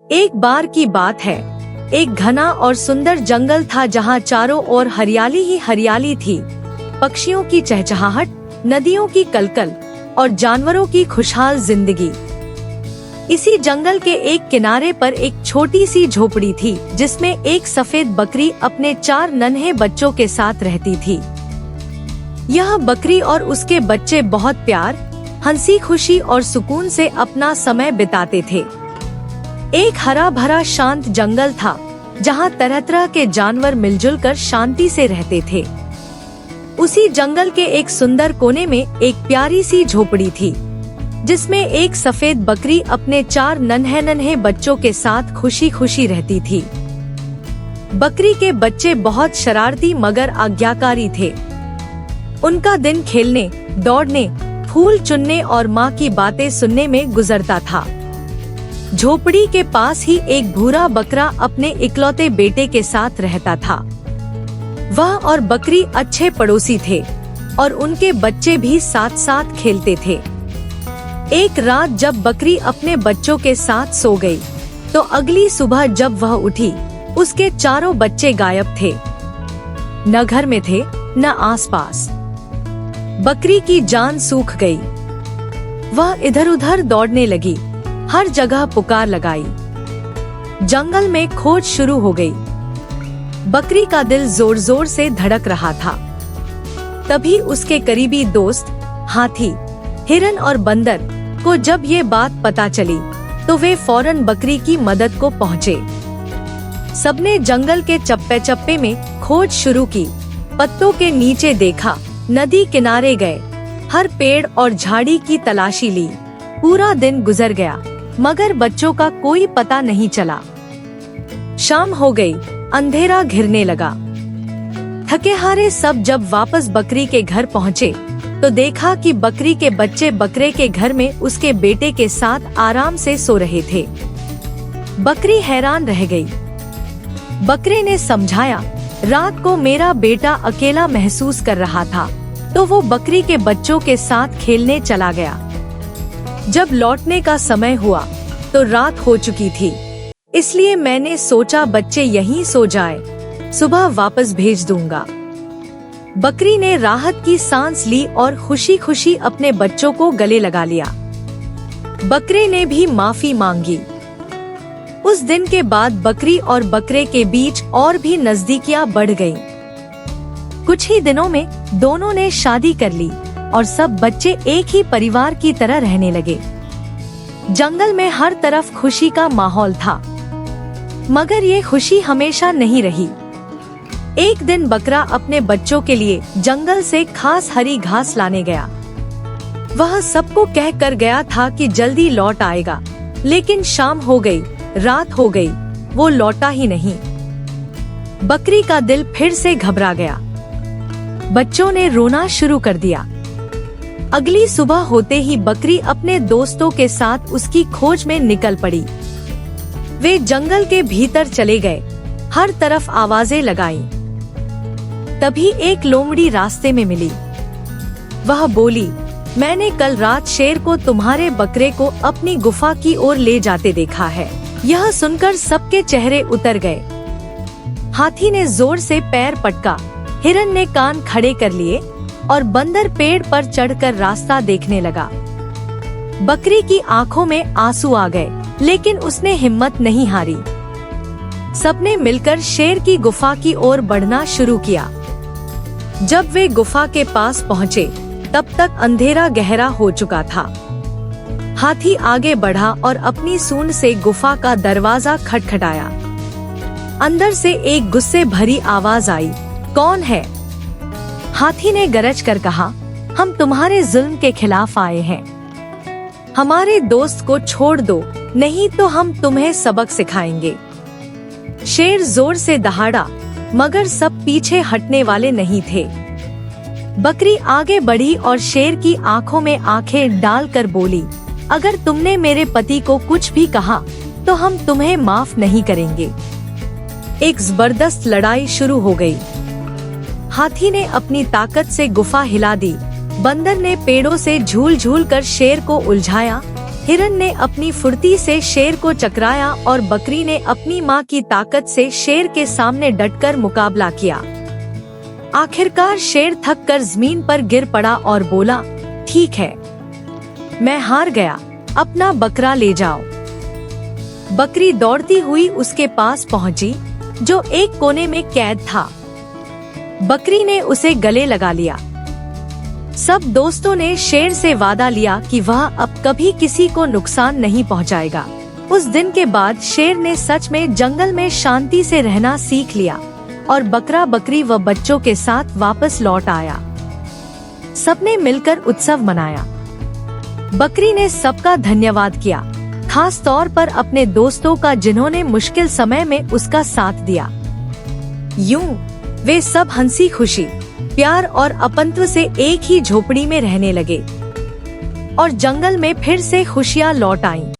एक बार की बात है, एक घना और सुंदर जंगल था जहाँ चारों ओर हरियाली ही हरियाली थी। पक्षियों की चहचहाहट, नदियों की कलकल और जानवरों की खुशहाल जिंदगी। इसी जंगल के एक किनारे पर एक छोटी सी झोपड़ी थी जिसमें एक सफेद बकरी अपने 4 नन्हे बच्चों के साथ रहती थी। यह बकरी और उसके बच्चे बहुत प्यार, हंसी खुशी और सुकून से अपना समय बिताते थे। एक हरा भरा शांत जंगल था जहाँ तरह तरह के जानवर मिलजुल कर शांति से रहते थे। उसी जंगल के एक सुंदर कोने में एक प्यारी सी झोपड़ी थी जिसमें एक सफेद बकरी अपने 4 नन्हे नन्हे बच्चों के साथ खुशी खुशी रहती थी। बकरी के बच्चे बहुत शरारती मगर आज्ञाकारी थे। उनका दिन खेलने, दौड़ने, फूल चुनने और माँ की बातें सुनने में गुजरता था। झोपड़ी के पास ही एक भूरा बकरा अपने इकलौते बेटे के साथ रहता था। वह और बकरी अच्छे पड़ोसी थे और उनके बच्चे भी साथ साथ खेलते थे। एक रात जब बकरी अपने बच्चों के साथ सो गई, तो अगली सुबह जब वह उठी, उसके चारों बच्चे गायब थे। न घर में थे, न आसपास। बकरी की जान सूख गई। वह इधर उधर दौड़ने लगी, हर जगह पुकार लगाई। जंगल में खोज शुरू हो गई। बकरी का दिल जोर जोर से धड़क रहा था। तभी उसके करीबी दोस्त हाथी, हिरन और बंदर को जब ये बात पता चली, तो वे फौरन बकरी की मदद को पहुँचे। सबने जंगल के चप्पे चप्पे में खोज शुरू की। पत्तों के नीचे देखा, नदी किनारे गए, हर पेड़ और झाड़ी की तलाशी ली। पूरा दिन गुजर गया मगर बच्चों का कोई पता नहीं चला। शाम हो गई, अंधेरा घिरने लगा। थके हारे सब जब वापस बकरी के घर पहुँचे, तो देखा कि बकरी के बच्चे बकरे के घर में उसके बेटे के साथ आराम से सो रहे थे। बकरी हैरान रह गई। बकरे ने समझाया, रात को मेरा बेटा अकेला महसूस कर रहा था, तो वो बकरी के बच्चों के साथ खेलने चला गया। जब लौटने का समय हुआ तो रात हो चुकी थी, इसलिए मैंने सोचा बच्चे यहीं सो जाए, सुबह वापस भेज दूंगा। बकरी ने राहत की सांस ली और खुशी खुशी अपने बच्चों को गले लगा लिया। बकरे ने भी माफी मांगी। उस दिन के बाद बकरी और बकरे के बीच और भी नजदीकियां बढ़ गईं। कुछ ही दिनों में दोनों ने शादी कर ली और सब बच्चे एक ही परिवार की तरह रहने लगे। जंगल में हर तरफ खुशी का माहौल था, मगर ये खुशी हमेशा नहीं रही। एक दिन बकरा अपने बच्चों के लिए जंगल से खास हरी घास लाने गया। वह सबको कह कर गया था कि जल्दी लौट आएगा, लेकिन शाम हो गई, रात हो गई, वो लौटा ही नहीं। बकरी का दिल फिर से घबरा गया। बच्चों ने रोना शुरू कर दिया। अगली सुबह होते ही बकरी अपने दोस्तों के साथ उसकी खोज में निकल पड़ी। वे जंगल के भीतर चले गए, हर तरफ आवाजें लगाईं। तभी एक लोमड़ी रास्ते में मिली। वह बोली, मैंने कल रात शेर को तुम्हारे बकरे को अपनी गुफा की ओर ले जाते देखा है। यह सुनकर सबके चेहरे उतर गए। हाथी ने जोर से पैर पटका, हिरन ने कान खड़े कर लिए और बंदर पेड़ पर चढ़कर रास्ता देखने लगा। बकरी की आंखों में आंसू आ गए, लेकिन उसने हिम्मत नहीं हारी। सबने मिलकर शेर की गुफा की ओर बढ़ना शुरू किया। जब वे गुफा के पास पहुँचे, तब तक अंधेरा गहरा हो चुका था। हाथी आगे बढ़ा और अपनी सूंड से गुफा का दरवाजा खटखटाया। अंदर से एक गुस्से भरी आवाज आई, कौन है? हाथी ने गरज कर कहा, हम तुम्हारे जुल्म के खिलाफ आए हैं। हमारे दोस्त को छोड़ दो, नहीं तो हम तुम्हें सबक सिखाएंगे। शेर जोर से दहाड़ा, मगर सब पीछे हटने वाले नहीं थे। बकरी आगे बढ़ी और शेर की आंखों में आंखें डालकर बोली, अगर तुमने मेरे पति को कुछ भी कहा, तो हम तुम्हें माफ नहीं करेंगे। एक जबरदस्त लड़ाई शुरू हो गई। हाथी ने अपनी ताकत से गुफा हिला दी। बंदर ने पेड़ों से झूल झूल कर शेर को उलझाया। हिरन ने अपनी फुर्ती से शेर को चकराया और बकरी ने अपनी माँ की ताकत से शेर के सामने डटकर मुकाबला किया। आखिरकार शेर थक कर जमीन पर गिर पड़ा और बोला, ठीक है, मैं हार गया, अपना बकरा ले जाओ। बकरी दौड़ती हुई उसके पास पहुंची, जो एक कोने में कैद था। बकरी ने उसे गले लगा लिया। सब दोस्तों ने शेर से वादा लिया कि वह अब कभी किसी को नुकसान नहीं पहुंचाएगा। उस दिन के बाद शेर ने सच में जंगल में शांति से रहना सीख लिया और बकरा बकरी व बच्चों के साथ वापस लौट आया। सबने मिलकर उत्सव मनाया। बकरी ने सबका धन्यवाद किया, खास तौर पर अपने दोस्तों का जिन्होंने मुश्किल समय में उसका साथ दिया। यूं वे सब हंसी खुशी, प्यार और अपनत्व से एक ही झोपड़ी में रहने लगे और जंगल में फिर से खुशियां लौट आईं।